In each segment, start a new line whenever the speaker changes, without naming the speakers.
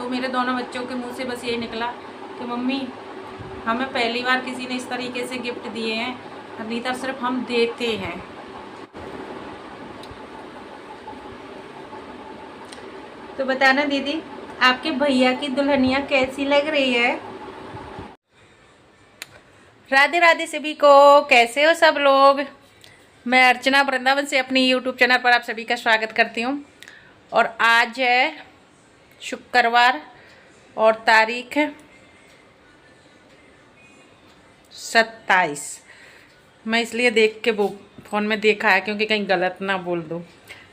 तो मेरे दोनों बच्चों के मुंह से बस यही निकला कि मम्मी हमें पहली बार किसी ने इस तरीके से गिफ्ट दिए हैं, नहीं तो सिर्फ हम देते हैं। तो बताना दीदी, आपके भैया की दुल्हनिया कैसी लग रही है? राधे राधे सभी को, कैसे हो सब लोग। मैं अर्चना वृंदावन से अपनी यूट्यूब चैनल पर आप सभी का स्वागत करती हूँ। और आज है शुक्रवार और तारीख 27। मैं इसलिए देख के वो फ़ोन में देखा है क्योंकि कहीं गलत ना बोल दूँ।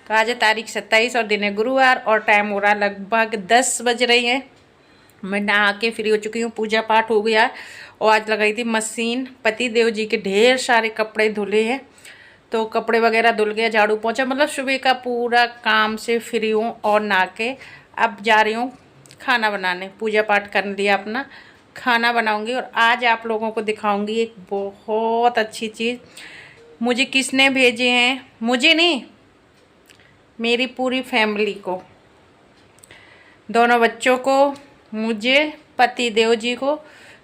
तो आज है तारीख 27 और दिन है गुरुवार और टाइम हो रहा लगभग 10 बज रही है। मैं नहा के फ्री हो चुकी हूँ, पूजा पाठ हो गया और आज लगाई थी मशीन। पति देव जी के ढेर सारे कपड़े धुले हैं, तो कपड़े वगैरह धुल गया, झाड़ू पोंछा, मतलब सुबह का पूरा काम से फ्री हूँ। और नहा के अब जा रही हूँ खाना बनाने। पूजा पाठ कर लिया अपना, खाना बनाऊँगी और आज आप लोगों को दिखाऊँगी एक बहुत अच्छी चीज़। मुझे किसने भेजे हैं, मुझे नहीं, मेरी पूरी फैमिली को, दोनों बच्चों को, मुझे, पति देव जी को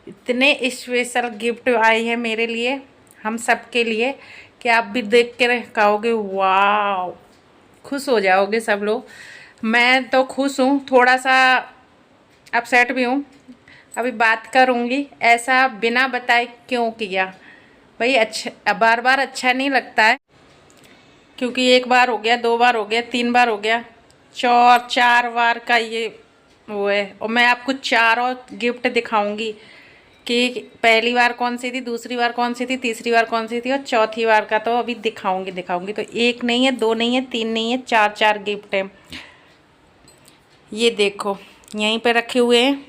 इतने स्पेशल गिफ्ट आए हैं मेरे लिए, हम सब के लिए, कि आप भी देख के कहोगे वाह, खुश हो जाओगे सब लोग। मैं तो खुश हूँ, थोड़ा सा अपसेट भी हूँ, अभी बात करूँगी। ऐसा बिना बताए क्यों किया भाई? अच्छा, बार बार अच्छा नहीं लगता है, क्योंकि एक बार हो गया, 2 बार हो गया, 3 बार हो गया, 4 बार का ये वो है। और मैं आपको 4 और गिफ्ट दिखाऊंगी कि पहली बार कौन सी थी, दूसरी बार कौन सी थी, तीसरी बार कौन सी थी और चौथी बार का तो अभी दिखाऊंगी। तो एक नहीं है, 2 नहीं है, 3 नहीं है, 4 गिफ्ट हैं। ये देखो यहीं पे रखे हुए हैं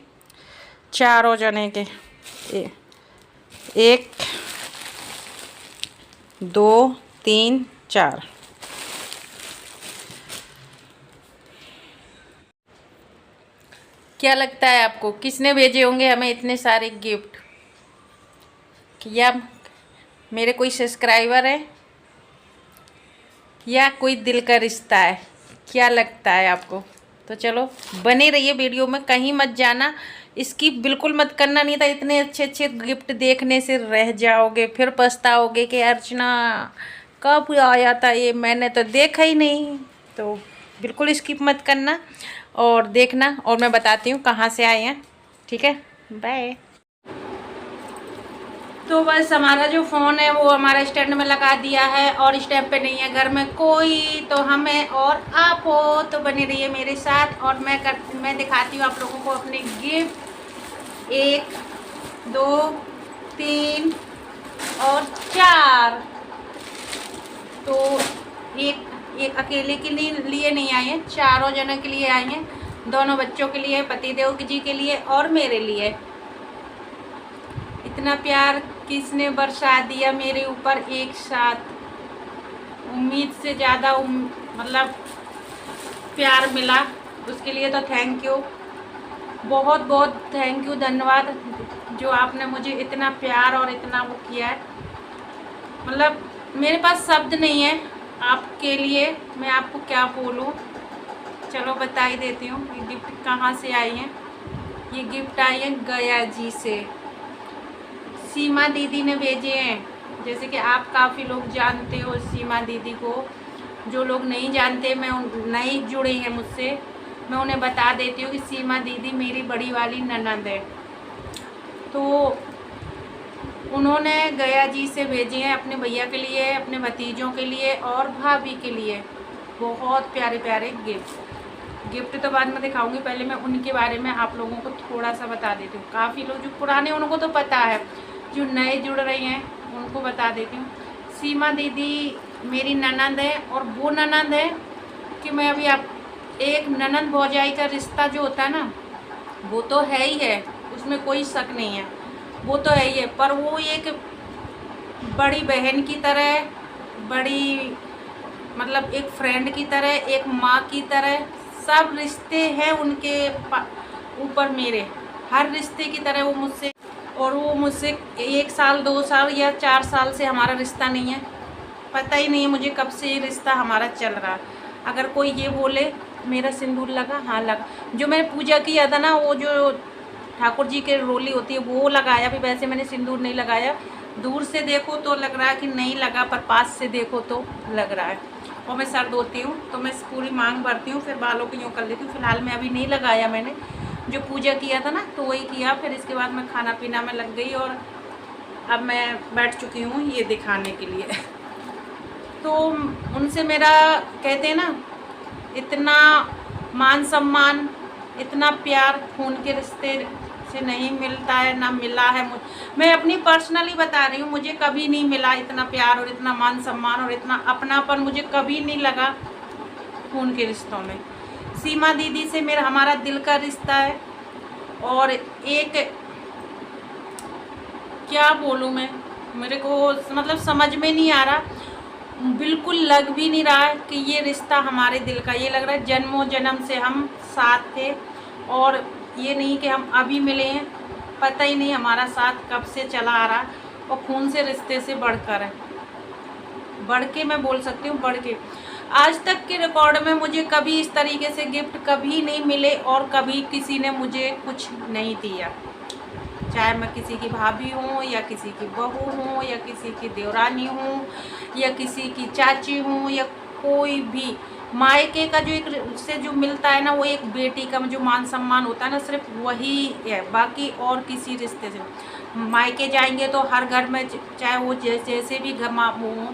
चारों जने के। 1 2 3 4। क्या लगता है आपको किसने भेजे होंगे हमें इतने सारे गिफ्ट? या मेरे कोई सब्सक्राइबर है या कोई दिल का रिश्ता है? क्या लगता है आपको? तो चलो बने रहिए वीडियो में, कहीं मत जाना, इसकी बिल्कुल मत करना, नहीं था इतने अच्छे अच्छे गिफ्ट देखने से रह जाओगे, फिर पछताओगे कि अर्चना कब आया था ये, मैंने तो देखा ही नहीं। तो बिल्कुल स्किप मत करना और देखना, और मैं बताती हूँ कहाँ से आए हैं, ठीक है? बाय। तो बस हमारा जो फ़ोन है वो हमारा स्टैंड में लगा दिया है और इस टाइम पे नहीं है घर में कोई, तो हमें और आप हो तो बने रहिए मेरे साथ। और मैं दिखाती हूँ आप लोगों को अपने गिफ्ट। 1 2 3 और 4। तो एक अकेले के लिए नहीं आए हैं, चारों जनों के लिए आए हैं, दोनों बच्चों के लिए, पतिदेव जी के लिए और मेरे लिए। इतना प्यार किसने बरसा दिया मेरे ऊपर एक साथ, उम्मीद से ज़्यादा मतलब प्यार मिला, उसके लिए तो थैंक यू, बहुत बहुत थैंक यू, धन्यवाद जो आपने मुझे इतना प्यार और इतना वो किया है। मतलब मेरे पास शब्द नहीं है आपके लिए, मैं आपको क्या बोलूँ। चलो बता ही देती हूँ ये गिफ्ट कहाँ से आई हैं। ये गिफ्ट आई है गया जी से, सीमा दीदी ने भेजे हैं। जैसे कि आप काफ़ी लोग जानते हो सीमा दीदी को, जो लोग नहीं जानते, मैं नई जुड़े हैं मुझसे, मैं उन्हें बता देती हूँ कि सीमा दीदी मेरी बड़ी वाली ननद है। तो उन्होंने गया जी से भेजे हैं अपने भैया के लिए, अपने भतीजों के लिए और भाभी के लिए बहुत प्यारे प्यारे गिफ्ट तो बाद में दिखाऊंगी, पहले मैं उनके बारे में आप लोगों को थोड़ा सा बता देती हूँ। काफ़ी लोग जो पुराने उनको तो पता है, जो नए जुड़ रहे हैं उनको बता देती हूँ। सीमा दीदी मेरी ननद है और वो ननद है कि मैं अभी आप एक ननद भौजाई का रिश्ता जो होता है ना, वो तो है ही है, उसमें कोई शक नहीं है, वो तो है ही है, पर वो एक बड़ी बहन की तरह, बड़ी मतलब एक फ्रेंड की तरह, एक माँ की तरह, सब रिश्ते हैं उनके ऊपर मेरे, हर रिश्ते की तरह वो मुझसे, और वो मुझसे 1 साल 2 साल या 4 साल से हमारा रिश्ता नहीं है, पता ही नहीं है मुझे कब से ये रिश्ता हमारा चल रहा। अगर कोई ये बोले मेरा सिंदूर लगा? हाँ लगा। जो मैंने पूजा किया था ना, वो जो ठाकुर जी के रोली होती है वो लगाया भी, वैसे मैंने सिंदूर नहीं लगाया। दूर से देखो तो लग रहा है कि नहीं लगा, पर पास से देखो तो लग रहा है। और मैं सर धोती हूँ तो मैं पूरी मांग भरती हूँ, फिर बालों को यूँ कर लेती हूँ। फिलहाल मैं अभी नहीं लगाया, मैंने जो पूजा किया था ना तो वही किया। फिर इसके बाद मैं खाना पीना में लग गई और अब मैं बैठ चुकी हूँ ये दिखाने के लिए। तो उनसे मेरा, कहते हैं ना, इतना मान सम्मान, इतना प्यार खून के रिश्ते से नहीं मिलता है, ना मिला है। मैं अपनी पर्सनली बता रही हूँ, मुझे कभी नहीं मिला इतना प्यार और इतना मान सम्मान और इतना अपनापन मुझे कभी नहीं लगा खून के रिश्तों में। सीमा दीदी से मेरा हमारा दिल का रिश्ता है। और एक, क्या बोलूँ मैं, मेरे को मतलब समझ में नहीं आ रहा, बिल्कुल लग भी नहीं रहा है कि ये रिश्ता हमारे दिल का। ये लग रहा है जन्मों जन्म से हम साथ थे, और ये नहीं कि हम अभी मिले हैं। पता ही नहीं हमारा साथ कब से चला आ रहा, और खून से रिश्ते से बढ़कर है। बढ़ के मैं बोल सकती हूँ, बढ़ के। आज तक के रिकॉर्ड में मुझे कभी इस तरीके से गिफ्ट कभी नहीं मिले, और कभी किसी ने मुझे कुछ नहीं दिया। चाहे मैं किसी की भाभी हूँ, या किसी की बहू हूँ, या किसी की देवरानी हूँ, या किसी की चाची हूँ, या कोई भी। मायके का जो एक से जो मिलता है ना, वो एक बेटी का जो मान सम्मान होता है ना, सिर्फ वही है, बाकी और किसी रिश्ते से। मायके जाएंगे तो हर घर में, चाहे वो जैसे भी घर हो,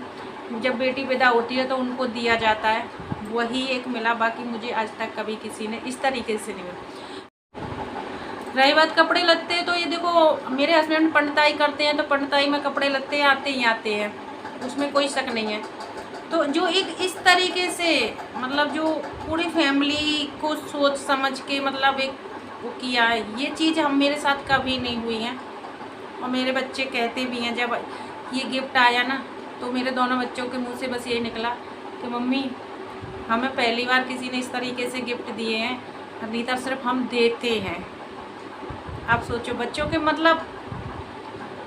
जब बेटी विदा होती है तो उनको दिया जाता है, वही एक मिला। बाकी मुझे आज तक कभी किसी ने इस तरीके से नहीं मिला। रही बात कपड़े लत्ते, तो ये देखो मेरे हस्बैंड पंडिताई करते हैं, तो पंडिताई में कपड़े लत्ते आते ही आते हैं, उसमें कोई शक नहीं है। तो जो एक इस तरीके से, मतलब जो पूरी फैमिली को सोच समझ के मतलब एक वो किया है, ये चीज़ हम मेरे साथ कभी नहीं हुई है। और मेरे बच्चे कहते भी हैं, जब ये गिफ्ट आया ना, तो मेरे दोनों बच्चों के मुँह से बस यही निकला कि मम्मी, हमें पहली बार किसी ने इस तरीके से गिफ्ट दिए हैं, नहीं तो सिर्फ हम देते हैं। आप सोचो, बच्चों के मतलब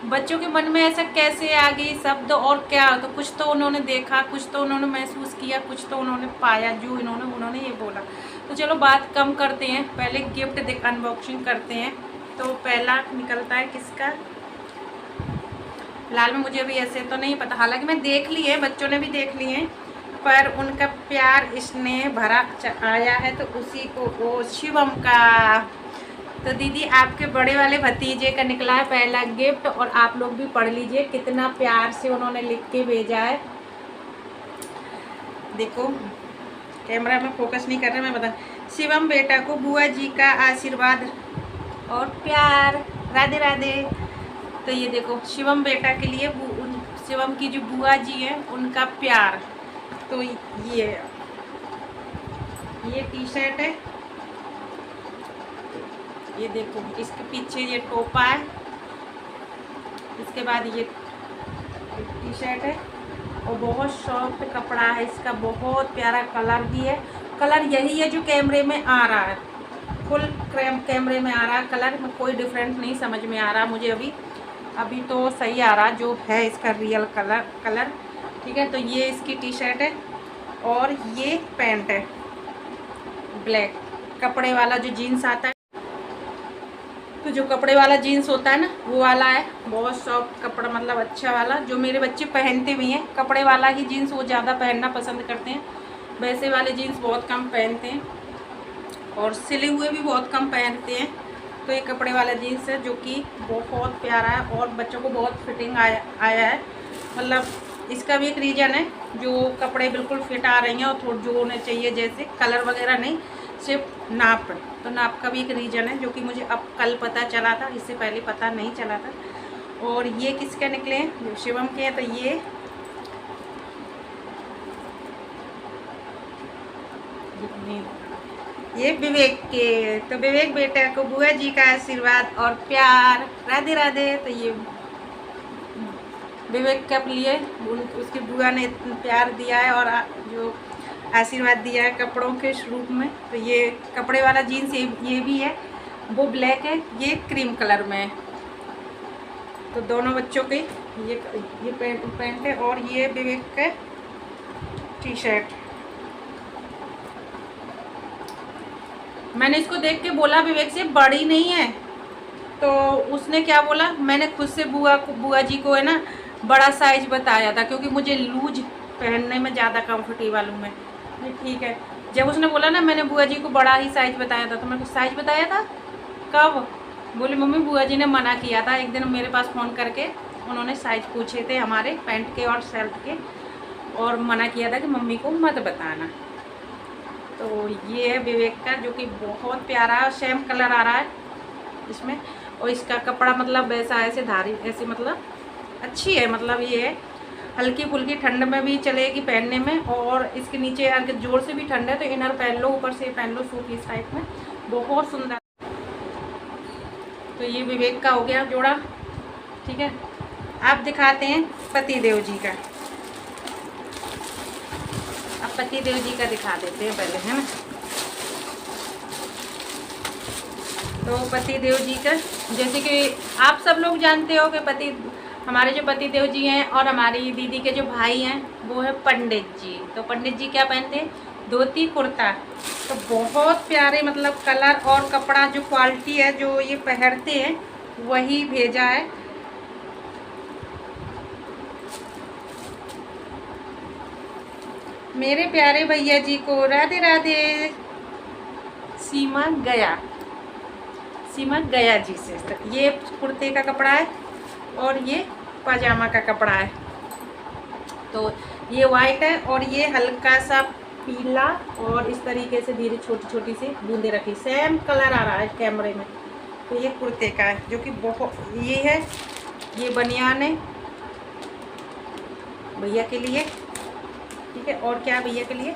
बच्चों के मन में ऐसा कैसे आ गई शब्द, और क्या, तो कुछ तो उन्होंने देखा, कुछ तो उन्होंने महसूस किया, कुछ तो उन्होंने पाया, जो उन्होंने ये बोला। तो चलो बात कम करते हैं, पहले गिफ्ट अनबॉक्सिंग करते हैं। तो पहला निकलता है किसका? फिलहाल में मुझे अभी ऐसे तो नहीं पता, हालांकि मैं देख ली है, बच्चों ने भी देख ली है, पर उनका प्यार स्नेह भरा आया है, तो उसी को, वो शिवम का। तो दीदी, आपके बड़े वाले भतीजे का निकला है पहला गिफ्ट, और आप लोग भी पढ़ लीजिए कितना प्यार से उन्होंने लिख के भेजा है। देखो, कैमरा में फोकस नहीं कर रहे, मैं बता। शिवम बेटा को बुआ जी का आशीर्वाद और प्यार, राधे राधे। तो ये देखो, शिवम बेटा के लिए शिवम की जो बुआ जी हैं उनका प्यार। तो ये टी शर्ट है, ये देखो, इसके पीछे ये टोपा है, इसके बाद ये टी शर्ट है, और बहुत सॉफ्ट कपड़ा है इसका, बहुत प्यारा कलर भी है। कलर यही है जो कैमरे में आ रहा है, फुल कैमरे में आ रहा है कलर में, कोई डिफरेंट नहीं समझ में आ रहा मुझे अभी तो सही आ रहा जो है इसका रियल कलर। ठीक है, तो ये इसकी टी शर्ट है, और ये पैंट है ब्लैक, कपड़े वाला जो जीन्स आता है। तो जो कपड़े वाला जीन्स होता है ना, वो वाला है, बहुत सॉफ्ट कपड़ा, मतलब अच्छा वाला, जो मेरे बच्चे पहनते भी हैं। कपड़े वाला ही जीन्स वो ज़्यादा पहनना पसंद करते हैं, वैसे वाले जीन्स बहुत कम पहनते हैं, और सिले हुए भी बहुत कम पहनते हैं। तो ये कपड़े वाला जीन्स है, जो कि बहुत प्यारा है, और बच्चों को बहुत फिटिंग आया है। मतलब इसका भी एक रीज़न है, जो कपड़े बिल्कुल फिट आ रही हैं, और थोड़ा जो होने चाहिए, जैसे कलर वगैरह नहीं, सिर्फ नाप। तो नाप का भी एक रीज़न है, जो कि मुझे अब कल पता चला था, इससे पहले पता नहीं चला था। और ये किसके निकले हैं? जो शिवम के हैं। तो ये विवेक के। तो विवेक बेटा को बुआ जी का आशीर्वाद और प्यार, राधे राधे। तो ये विवेक के लिए उसकी बुआ ने प्यार दिया है, और जो आशीर्वाद दिया है कपड़ों के रूप में। तो ये कपड़े वाला जीन्स ये भी है, वो ब्लैक है, ये क्रीम कलर में है। तो दोनों बच्चों के ये पैंट है, और ये विवेक का टी शर्ट। मैंने इसको देख के बोला विवेक से बड़ी नहीं है, तो उसने क्या बोला, मैंने खुद से बुआ जी को है ना बड़ा साइज बताया था, क्योंकि मुझे लूज पहनने में ज़्यादा कंफर्टेबल हूँ मैं। ठीक है, जब उसने बोला ना मैंने बुआ जी को बड़ा ही साइज बताया था, तो मैंने कुछ साइज बताया था कब, बोले मम्मी बुआ जी ने मना किया था, एक दिन मेरे पास फ़ोन करके उन्होंने साइज पूछे थे हमारे पैंट के और शर्ट के, और मना किया था कि मम्मी को मत बताना। तो ये है विवेक का, जो कि बहुत प्यारा है, सेम कलर आ रहा है इसमें, और इसका कपड़ा मतलब वैसा ऐसे धारी ऐसे मतलब अच्छी है, मतलब ये है हल्की फुल्की ठंड में भी चलेगी पहनने में, और इसके नीचे अगर जोर से भी ठंड है तो इनर पहन लो, ऊपर से पहन लो सूट इस टाइप में, बहुत सुंदर। तो ये विवेक का हो गया जोड़ा। ठीक है, आप दिखाते हैं पति देव जी का, अब पति देव जी का दिखा देते हैं पहले, है ना। तो पति देव जी का, जैसे कि आप सब लोग जानते हो कि हमारे जो पति देव जी हैं और हमारी दीदी के जो भाई हैं वो है पंडित जी। तो पंडित जी क्या पहनते हैं, धोती कुर्ता। तो बहुत प्यारे मतलब कलर और कपड़ा जो क्वालिटी है जो ये पहनते हैं वही भेजा है। मेरे प्यारे भैया जी को राधे राधे। सीमा गया जी से। ये कुर्ते का कपड़ा है और ये पाजामा का कपड़ा है। तो ये वाइट है और ये हल्का सा पीला, और इस तरीके से धीरे छोटी छोटी सी बूंदे रखी, सेम कलर आ रहा है कैमरे में। तो ये कुर्ते का है जो कि बहुत, ये है, ये बनियान है भैया के लिए। ठीक है, और क्या भैया के लिए,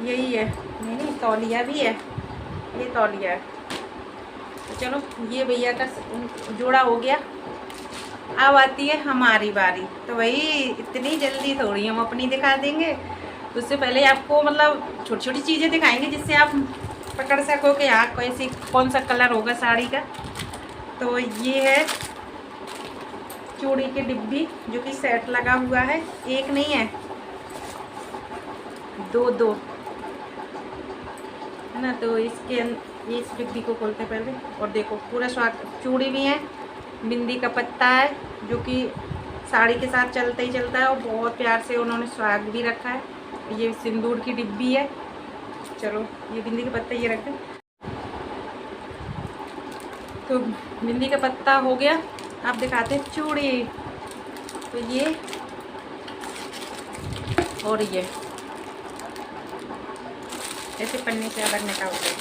यही है, नहीं तौलिया भी है, ये तौलिया है। तो चलो ये भैया का जोड़ा हो गया। अब आती है हमारी बारी। तो भाई इतनी जल्दी थोड़ी हम अपनी दिखा देंगे, तो उससे पहले आपको मतलब छोटी छोटी चीज़ें दिखाएंगे जिससे आप पकड़ सको कि हाँ कैसी कौन सा कलर होगा साड़ी का। तो ये है चूड़ी की डिब्बी जो कि सेट लगा हुआ है, एक नहीं है दो है ना। तो इसके इस डिब्बी को खोलते पहले, और देखो पूरा चूड़ी भी है, बिंदी का पत्ता है जो कि साड़ी के साथ चलता ही चलता है, और बहुत प्यार से उन्होंने स्वाग भी रखा है। ये सिंदूर की डिब्बी है। चलो ये बिंदी का पत्ता ये रखें। तो बिंदी का पत्ता हो गया, आप दिखाते हैं चूड़ी। तो ये और ये ऐसे पन्ने से अलग निकालते हैं।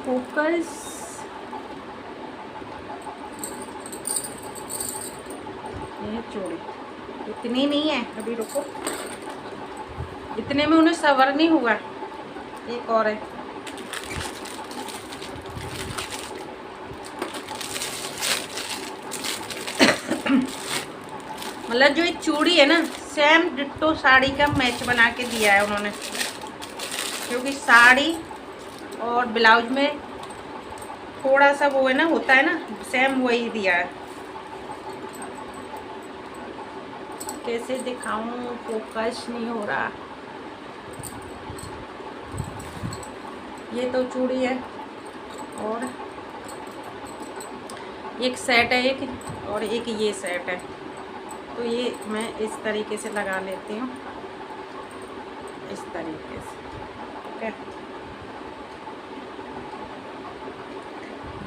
फोकस, ये चूड़ी इतनी नहीं है, अभी रुको, इतने में उन्हें सवर नहीं हुआ, एक और है। मतलब जो एक चूड़ी है ना, सेम डिट्टो साड़ी का मैच बना के दिया है उन्होंने, क्योंकि साड़ी और ब्लाउज में थोड़ा सा वो है ना, होता है ना, सेम वही दिया है। कैसे दिखाऊं, फोकस नहीं हो रहा। ये तो चूड़ी है और एक सेट है, एक और एक ये सेट है। तो ये मैं इस तरीके से लगा लेती हूँ, इस तरीके से। ठीक है,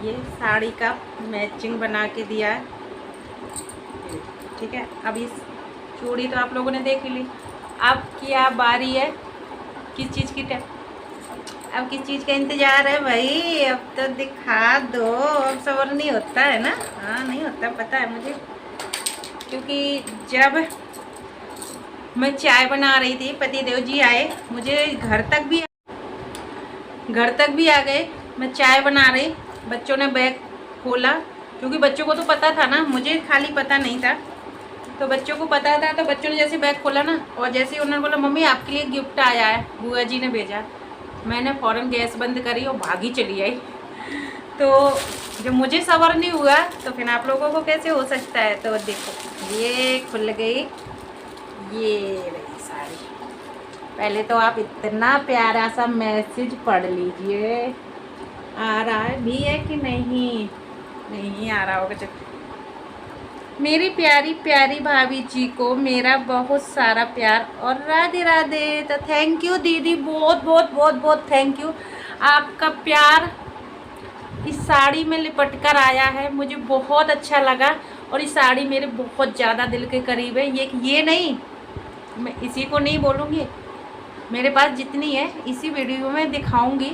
ये साड़ी का मैचिंग बना के दिया है। ठीक है, अब इस चूड़ी तो आप लोगों ने देख ली, अब क्या बारी है किस चीज़ की अब किस चीज़ का इंतज़ार है भाई, अब तो दिखा दो। अब सबर नहीं होता है ना, हाँ नहीं होता, पता है मुझे, क्योंकि जब मैं चाय बना रही थी पति देव जी आए, मुझे घर तक भी आ गए। मैं चाय बना रही, बच्चों ने बैग खोला, क्योंकि बच्चों को तो पता था ना, मुझे खाली पता नहीं था। तो बच्चों को पता था, तो बच्चों ने जैसे बैग खोला ना, और जैसे उन्होंने बोला मम्मी आपके लिए गिफ्ट आया है, बुआ जी ने भेजा, मैंने फ़ौरन गैस बंद करी और भागी चली आई। तो जब मुझे सब्र नहीं हुआ तो फिर आप लोगों को कैसे हो सकता है। तो देखो ये खुल गई, ये रही साड़ी। पहले तो आप इतना प्यारा सा मैसेज पढ़ लीजिए, आ रहा है भी है कि नहीं, नहीं आ रहा होगा। चलो, मेरी प्यारी प्यारी भाभी जी को मेरा बहुत सारा प्यार और राधे राधे। तो थैंक यू दीदी, बहुत बहुत बहुत बहुत थैंक यू। आपका प्यार इस साड़ी में लिपट कर आया है, मुझे बहुत अच्छा लगा। और इस साड़ी मेरे बहुत ज़्यादा दिल के करीब है। ये नहीं, मैं इसी को नहीं बोलूँगी, मेरे पास जितनी है इसी वीडियो में दिखाऊंगी।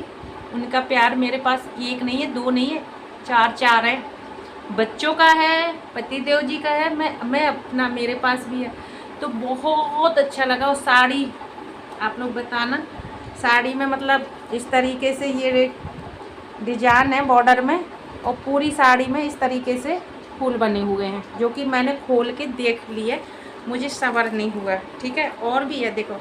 उनका प्यार मेरे पास एक नहीं है, दो नहीं है, चार है। बच्चों का है, पतिदेव जी का है, मैं अपना, मेरे पास भी है। तो बहुत अच्छा लगा। और साड़ी आप लोग बताना, साड़ी में मतलब इस तरीके से ये डिजाइन है बॉर्डर में, और पूरी साड़ी में इस तरीके से फूल बने हुए हैं, जो कि मैंने खोल के देख लिए, मुझे सब्र नहीं हुआ। ठीक है, और भी है देखो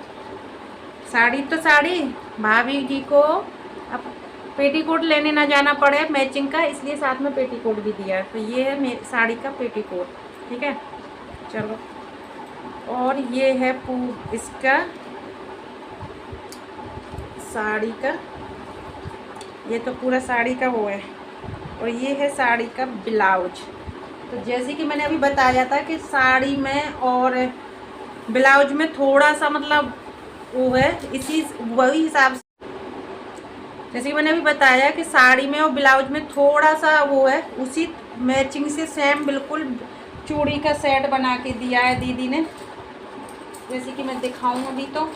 साड़ी। तो साड़ी भाभी जी को अब पेटीकोट लेने ना जाना पड़े मैचिंग का, इसलिए साथ में पेटीकोट भी दिया। तो ये है मेरी साड़ी का पेटीकोट। ठीक है, चलो। और ये है इसका साड़ी का, ये तो पूरा साड़ी का वो है। और ये है साड़ी का ब्लाउज। तो जैसे कि मैंने अभी बताया था कि साड़ी में और ब्लाउज में थोड़ा सा मतलब वो है, इसी वही हिसाब से, जैसे कि मैंने अभी बताया कि साड़ी में और ब्लाउज में थोड़ा सा वो है, उसी मैचिंग से सेम बिल्कुल चूड़ी का सेट बना के दिया है दीदी ने। जैसे कि मैं दिखाऊं अभी, तो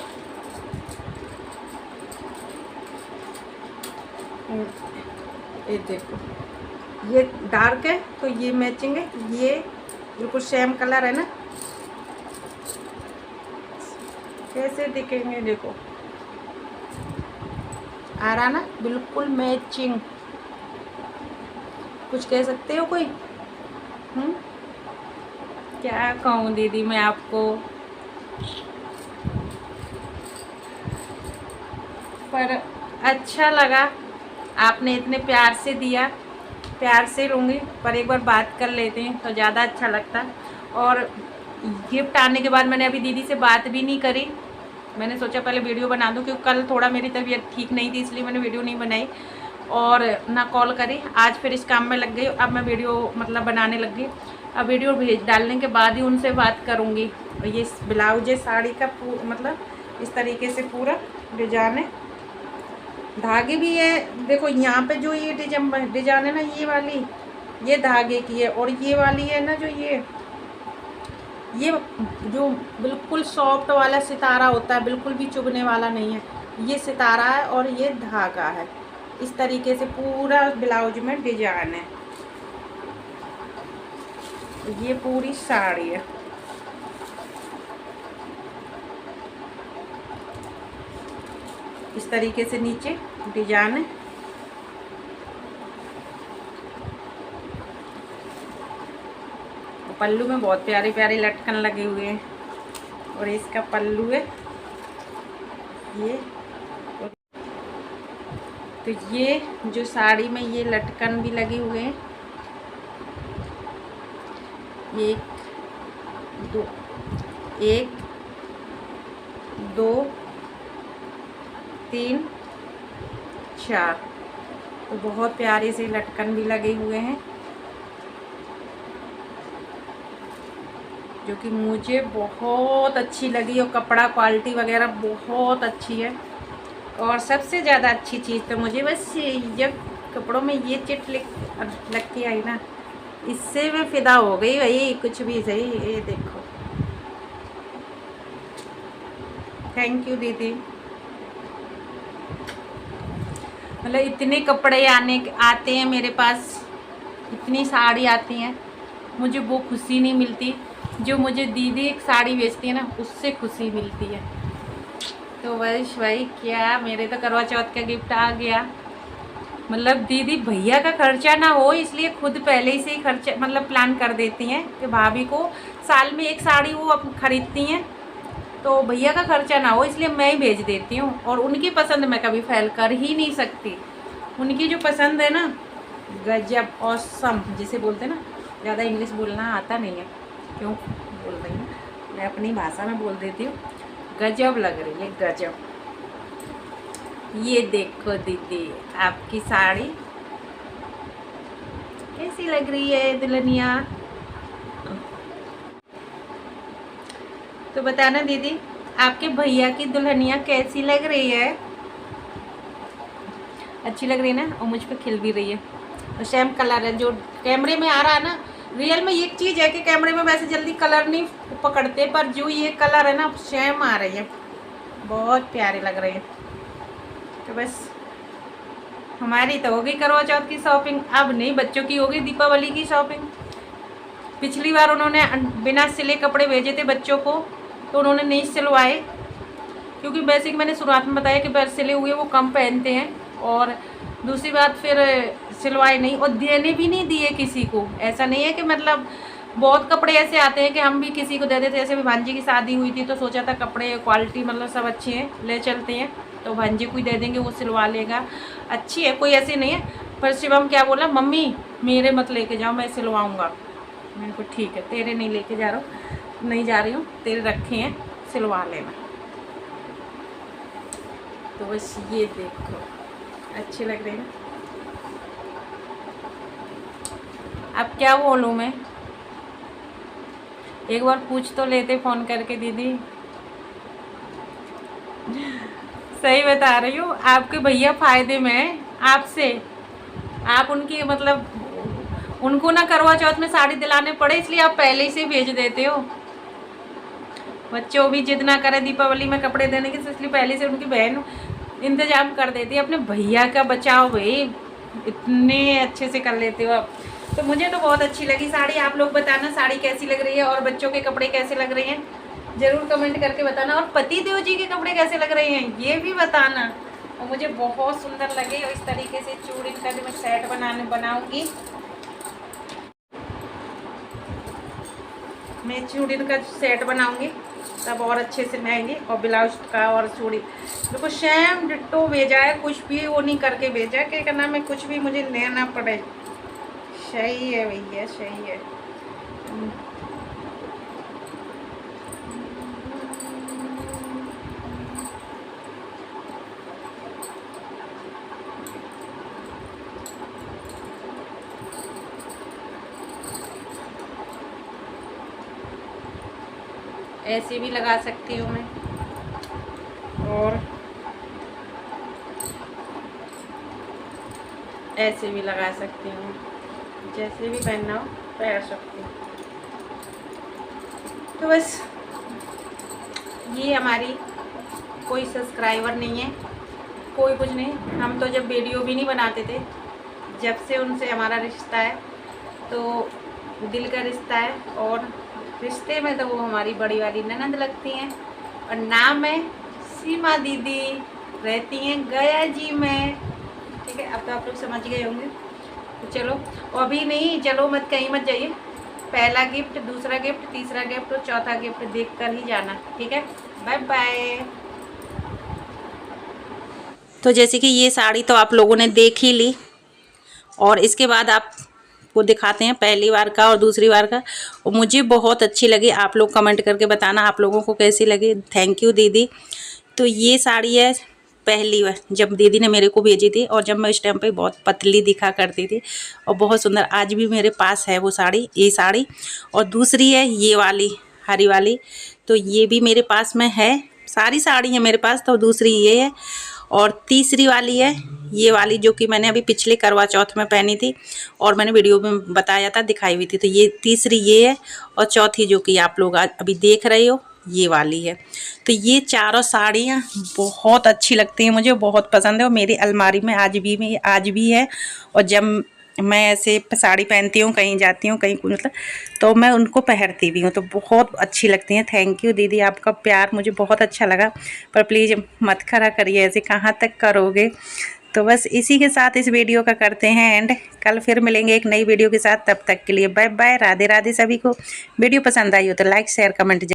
ये देखो, ये डार्क है तो ये मैचिंग है, ये बिल्कुल सेम कलर है ना, कैसे दिखेंगे देखो, आ रहा ना, बिल्कुल मैचिंग। कुछ कह सकते हो कोई? क्या कहूँ दीदी मैं आपको, पर अच्छा लगा, आपने इतने प्यार से दिया, प्यार से लूँगी, पर एक बार बात कर लेते हैं तो ज़्यादा अच्छा लगता। और गिफ्ट आने के बाद मैंने अभी दीदी से बात भी नहीं करी, मैंने सोचा पहले वीडियो बना दूं, क्योंकि कल थोड़ा मेरी तबीयत ठीक नहीं थी, इसलिए मैंने वीडियो नहीं बनाई और ना कॉल करी। आज फिर इस काम में लग गई, अब मैं वीडियो मतलब बनाने लग गई। अब वीडियो भेज डालने के बाद ही उनसे बात करूँगी। और ये ब्लाउज है साड़ी का, मतलब इस तरीके से पूरा डिजाइन है, धागे भी है। देखो यहाँ पे जो ये डिजाइन है ना, ये वाली ये धागे की है, और ये वाली है ना जो ये जो बिल्कुल सॉफ्ट वाला सितारा होता है, बिल्कुल भी चुभने वाला नहीं है, ये सितारा है और ये धागा है। इस तरीके से पूरा ब्लाउज में डिजाइन है। ये पूरी साड़ी है। इस तरीके से नीचे डिजाइन है। पल्लू में बहुत प्यारे प्यारे लटकन लगे हुए हैं, और इसका पल्लू है ये। तो ये जो साड़ी में ये लटकन भी लगे हुए हैं, एक दो तीन चार, तो बहुत प्यारे से लटकन भी लगे हुए हैं, जो कि मुझे बहुत अच्छी लगी। और कपड़ा क्वालिटी वगैरह बहुत अच्छी है। और सबसे ज़्यादा अच्छी चीज़ तो मुझे बस जब कपड़ों में ये चिट लग के आई ना, इससे मैं फिदा हो गई भाई, कुछ भी सही। ये देखो, थैंक यू दीदी। मतलब इतने कपड़े आते हैं मेरे पास, इतनी साड़ी आती हैं, मुझे वो खुशी नहीं मिलती जो मुझे दीदी एक साड़ी बेचती है ना, उससे खुशी मिलती है। तो बस भाई, क्या मेरे तो करवा चौथ का गिफ्ट आ गया। मतलब दीदी भैया का खर्चा ना हो, इसलिए खुद पहले ही से ही खर्चा मतलब प्लान कर देती हैं कि भाभी को साल में एक साड़ी वो अब खरीदती हैं, तो भैया का खर्चा ना हो इसलिए मैं ही भेज देती हूँ। और उनकी पसंद मैं कभी फेल कर ही नहीं सकती। उनकी जो पसंद है ना, गजब ऑसम जिसे बोलते हैं ना, ज़्यादा इंग्लिश बोलना आता नहीं है, क्यों बोल रही हूँ, मैं अपनी भाषा में बोल देती हूँ। गजब लग रही है, गजब। ये देखो दीदी, आपकी साड़ी कैसी लग रही है दुल्हनिया? तो बताना दीदी, आपके भैया की दुल्हनिया कैसी लग रही है? अच्छी लग रही है ना? और मुझ पे खिल भी रही है। और सेम कलर है जो कैमरे में आ रहा है ना। रियल में एक चीज़ है कि कैमरे में वैसे जल्दी कलर नहीं पकड़ते, पर जो ये कलर है ना सेम आ रही है, बहुत प्यारी लग रही है। तो बस हमारी तो होगी करवा चौथ की शॉपिंग, अब नहीं बच्चों की होगी दीपावली की शॉपिंग। पिछली बार उन्होंने बिना सिले कपड़े भेजे थे बच्चों को, तो उन्होंने नहीं सिलवाए, क्योंकि बेसिक मैंने शुरुआत में बताया कि सिले हुए वो कम पहनते हैं। और दूसरी बात फिर सिलवाए नहीं और देने भी नहीं दिए किसी को। ऐसा नहीं है कि मतलब बहुत कपड़े ऐसे आते हैं कि हम भी किसी को दे देते। जैसे भी भांजी की शादी हुई थी तो सोचा था कपड़े क्वालिटी मतलब सब अच्छे हैं, ले चलते हैं, तो भांजी को ही दे देंगे, वो सिलवा लेगा। अच्छी है, कोई ऐसी नहीं है। पर शिवम क्या बोला, मम्मी मेरे मत लेके जाओ, मैं सिलवाऊँगा। मैंने को ठीक है, तेरे नहीं लेके जा रहा हूँ, नहीं जा रही हूँ, तेरे रखे हैं, सिलवा लेना। तो बस ये देखो, अच्छी लग रही है। अब क्या बोलूँ मैं, एक बार पूछ तो लेते फ़ोन करके दीदी। सही बता रही हूँ, आपके भैया फ़ायदे में हैं आपसे। आप उनकी मतलब उनको ना करवा चौथ में साड़ी दिलाने पड़े, इसलिए आप पहले ही से भेज देते हो। बच्चों भी जिद ना करे दीपावली में कपड़े देने की, इसलिए पहले से उनकी बहन इंतजाम कर देती है। अपने भैया का बचाओ भाई, इतने अच्छे से कर लेते हो आप। तो मुझे तो बहुत अच्छी लगी साड़ी। आप लोग बताना साड़ी कैसी लग रही है और बच्चों के कपड़े कैसे लग रहे हैं, ज़रूर कमेंट करके बताना। और पति देव जी के कपड़े कैसे लग रहे हैं ये भी बताना। और मुझे बहुत सुंदर लगे, और इस तरीके से चूड़ी का जो मैं सेट बनाऊँगी, मैं चूड़ी का सेट बनाऊँगी तब और अच्छे से महंगी। और ब्लाउज का और चूड़ी देखो सेम डिट्टो भेजा है, कुछ भी वो नहीं करके भेजा कि क्या नाम है कुछ भी मुझे लेना पड़े। सही है भैया, सही है। ऐसे भी लगा सकती हूँ मैं, और ऐसे भी लगा सकती हूँ, जैसे भी पहनना हो पहन सकती हूँ। तो बस ये हमारी कोई सब्सक्राइबर नहीं है, कोई कुछ नहीं। हम तो जब वीडियो भी नहीं बनाते थे, जब से उनसे हमारा रिश्ता है तो दिल का रिश्ता है। और रिश्ते में तो वो हमारी बड़ी वाली ननंद लगती हैं, और नाम है सीमा दीदी, रहती हैं गया जी में। ठीक है, अब तो आप लोग समझ गए होंगे। तो चलो, अभी नहीं, चलो मत कहीं मत जाइए। पहला गिफ्ट, दूसरा गिफ्ट, तीसरा गिफ्ट और चौथा गिफ्ट देख कर ही जाना। ठीक है, बाय बाय। तो जैसे कि ये साड़ी तो आप लोगों ने देख ही ली, और इसके बाद आपको दिखाते हैं पहली बार का और दूसरी बार का। और मुझे बहुत अच्छी लगी, आप लोग कमेंट करके बताना आप लोगों को कैसी लगी। थैंक यू दीदी। तो ये साड़ी है पहली बार जब दीदी ने मेरे को भेजी थी, और जब मैं उस टाइम पे बहुत पतली दिखा करती थी, और बहुत सुंदर आज भी मेरे पास है वो साड़ी, ये साड़ी। और दूसरी है ये वाली हरी वाली, तो ये भी मेरे पास में है। सारी साड़ी है मेरे पास, तो दूसरी ये है। और तीसरी वाली है ये वाली, जो कि मैंने अभी पिछले करवा चौथ में पहनी थी, और मैंने वीडियो में बताया था, दिखाई हुई थी। तो ये तीसरी ये है, और चौथी जो कि आप लोग आज अभी देख रहे हो ये वाली है। तो ये चारों साड़ियाँ बहुत अच्छी लगती हैं, मुझे बहुत पसंद है, और मेरी अलमारी में आज भी है। और जब मैं ऐसे साड़ी पहनती हूँ, कहीं जाती हूँ, कहीं मतलब, तो मैं उनको पहनती भी हूँ, तो बहुत अच्छी लगती हैं। थैंक यू दीदी, आपका प्यार मुझे बहुत अच्छा लगा। पर प्लीज़ मत करा करिए ऐसे, कहाँ तक करोगे। तो बस इसी के साथ इस वीडियो का करते हैं एंड। कल फिर मिलेंगे एक नई वीडियो के साथ, तब तक के लिए बाय बाय, राधे राधे सभी को। वीडियो पसंद आई हो तो लाइक शेयर कमेंट